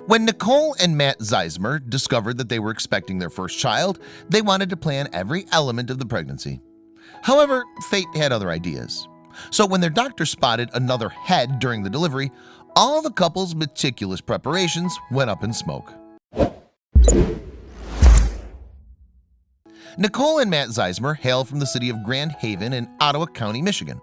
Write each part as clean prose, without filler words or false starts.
When Nicole and Matt Zeismer discovered that they were expecting their first child, they wanted to plan every element of the pregnancy. However, fate had other ideas. So when their doctor spotted another head during the delivery, all the couple's meticulous preparations went up in smoke. Nicole and Matt Zeismer hail from the city of Grand Haven in Ottawa County, Michigan.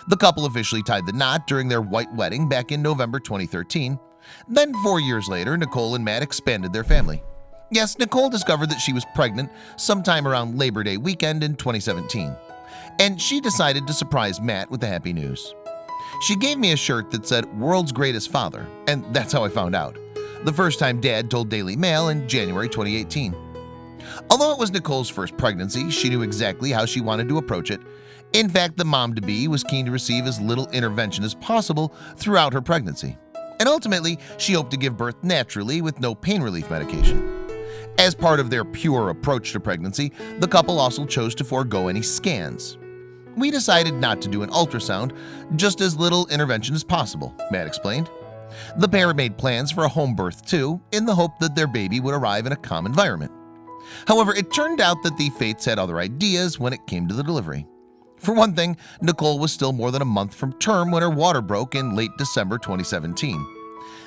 The couple officially tied the knot during their white wedding back in November 2013. Then 4 years later, Nicole and Matt expanded their family. Yes, Nicole discovered that she was pregnant sometime around Labor Day weekend in 2017. And she decided to surprise Matt with the happy news. She gave me a shirt that said "World's Greatest Father," and that's how I found out. The first time Dad told Daily Mail in January 2018. Although it was Nicole's first pregnancy, she knew exactly how she wanted to approach it. In fact, the mom-to-be was keen to receive as little intervention as possible throughout her pregnancy. And ultimately, she hoped to give birth naturally with no pain relief medication. As part of their pure approach to pregnancy, the couple also chose to forego any scans. "We decided not to do an ultrasound, just as little intervention as possible," Matt explained. The pair made plans for a home birth too, in the hope that their baby would arrive in a calm environment. However, it turned out that the fates had other ideas when it came to the delivery. For one thing, Nicole was still more than a month from term when her water broke in late December 2017.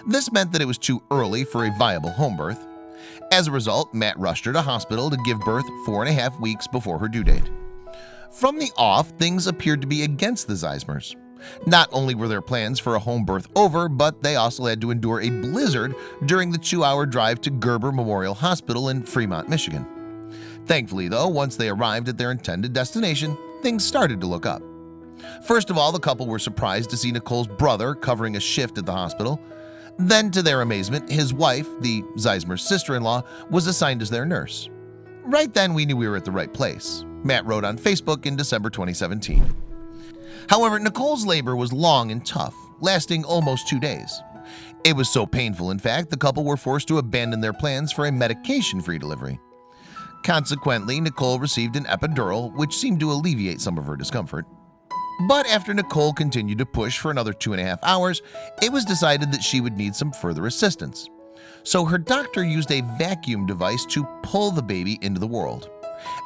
This meant that it was too early for a viable home birth. As a result, Matt rushed her to hospital to give birth 4.5 weeks before her due date. From the off, things appeared to be against the Zeismers. Not only were their plans for a home birth over, but they also had to endure a blizzard during the 2-hour drive to Gerber Memorial Hospital in Fremont, Michigan. Thankfully, though, once they arrived at their intended destination, things started to look up. First of all, the couple were surprised to see Nicole's brother covering a shift at the hospital. Then, to their amazement, his wife, the Zeismer's sister-in-law, was assigned as their nurse. "Right then, we knew we were at the right place," Matt wrote on Facebook in December 2017. However, Nicole's labor was long and tough, lasting almost 2 days. It was so painful, in fact, the couple were forced to abandon their plans for a medication-free delivery. Consequently, Nicole received an epidural, which seemed to alleviate some of her discomfort. But after Nicole continued to push for another 2.5 hours, it was decided that she would need some further assistance. So her doctor used a vacuum device to pull the baby into the world.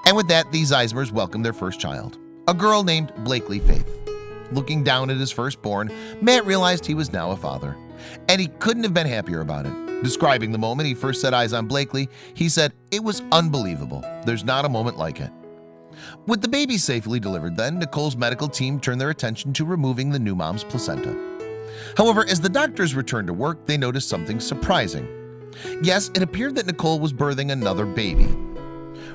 And with that, the Zeismers welcomed their first child, a girl named Blakely Faith. Looking down at his firstborn, Matt realized he was now a father, and he couldn't have been happier about it. Describing the moment he first set eyes on Blakely, he said, "It was unbelievable. There's not a moment like it." With the baby safely delivered then, Nicole's medical team turned their attention to removing the new mom's placenta. However, as the doctors returned to work, they noticed something surprising. Yes, it appeared that Nicole was birthing another baby.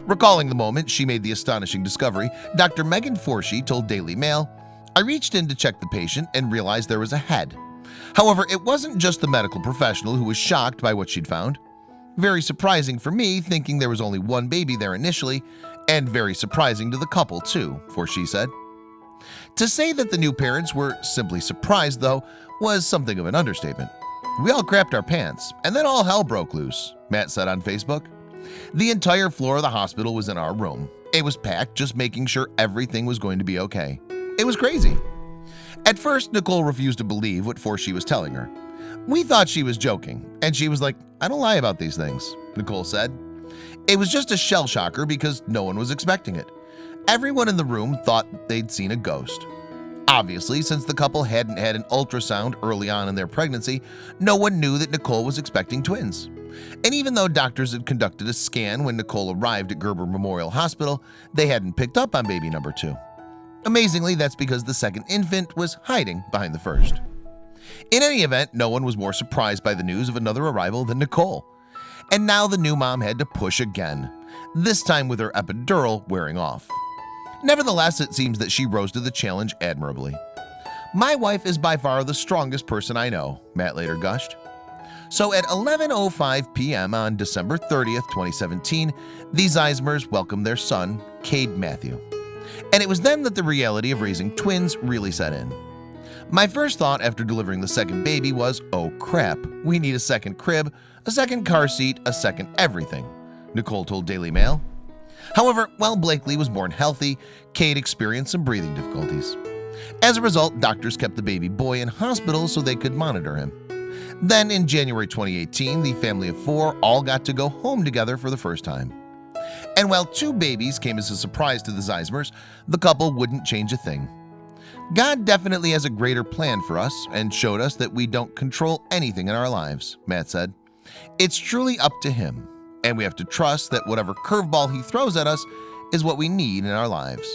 Recalling the moment she made the astonishing discovery, Dr. Megan Forshee told Daily Mail, "I reached in to check the patient and realized there was a head. However, it wasn't just the medical professional who was shocked by what she'd found. Very surprising for me, thinking there was only one baby there initially, and very surprising to the couple too," Forshee said. To say that the new parents were simply surprised, though, was something of an understatement. "We all crapped our pants, and then all hell broke loose," Matt said on Facebook. "The entire floor of the hospital was in our room. It was packed, just making sure everything was going to be okay. It was crazy." At first, Nicole refused to believe what Forshee was telling her. "We thought she was joking, and she was like, 'I don't lie about these things,'" Nicole said. "It was just a shell shocker because no one was expecting it. Everyone in the room thought they'd seen a ghost." Obviously, since the couple hadn't had an ultrasound early on in their pregnancy, no one knew that Nicole was expecting twins. And even though doctors had conducted a scan when Nicole arrived at Gerber Memorial Hospital, they hadn't picked up on baby number 2. Amazingly, that's because the second infant was hiding behind the first. In any event, no one was more surprised by the news of another arrival than Nicole. And now the new mom had to push again, this time with her epidural wearing off. Nevertheless, it seems that she rose to the challenge admirably. "My wife is by far the strongest person I know," Matt later gushed. So at 11:05 p.m. on December 30th, 2017, the Zeismers welcomed their son, Cade Matthew. And it was then that the reality of raising twins really set in. "My first thought after delivering the second baby was, oh crap, we need a second crib, a second car seat, a second everything," Nicole told Daily Mail. However, while Blakely was born healthy, Cade experienced some breathing difficulties. As a result, doctors kept the baby boy in hospital so they could monitor him. Then in January 2018, the family of 4 all got to go home together for the first time. And while 2 babies came as a surprise to the Zeismers, the couple wouldn't change a thing. God definitely has a greater plan for us and showed us that we don't control anything in our lives, Matt said. It's truly up to him, and we have to trust that whatever curveball he throws at us is what we need in our lives.